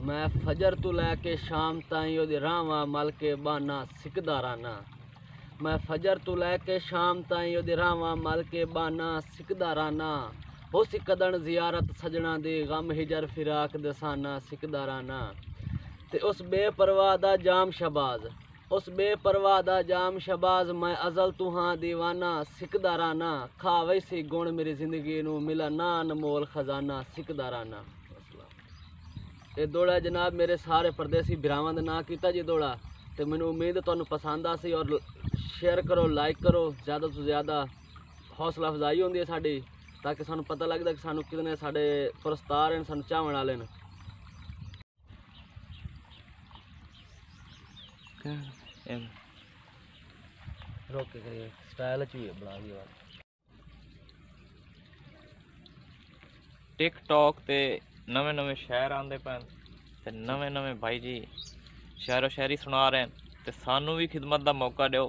मैं फजर तो लैके शाम ताईं ओदी रावां मल के बहाना सिकदा रहना। मैं फजर तो लैके शाम ताईं ओदी रावां मल के बहाना सिकदा रहना। हो सिकदन जियारत सजना दी गम हिजर फिराक दसाना सिकदा रहना। ते उस बेपरवाह दा जाम शबाज, उस बेपरवाह दा जाम शबाज, मैं अजल तू हाँ दीवाना सिकदा रहना। खा वैसी गुण मेरी जिंदगी नू मिला ना अनमोल खजाना सिकदा रहना। ये दौड़ा जनाब मेरे सारे परदेसी भरावां दे नां कीता जी दौड़ा। तो मैनू उम्मीद तुहानू पसंद आसी और शेयर करो, लाइक करो, ज़्यादा तो ज़्यादा हौसला अफजाई होंदी है साडी, ताकि सानू पता लगदा कि सानू कितने साडे पुरस्कार हैं, सानू चाहण वाले ने। रोक के स्टाइल च भी बना दी टिकटॉक ते नवे नवे शहर आंदे पैन ते नवे नवे भाई जी शहरो शायरी सुना रहे हैं, ते सानू भी खिदमत का मौका दो।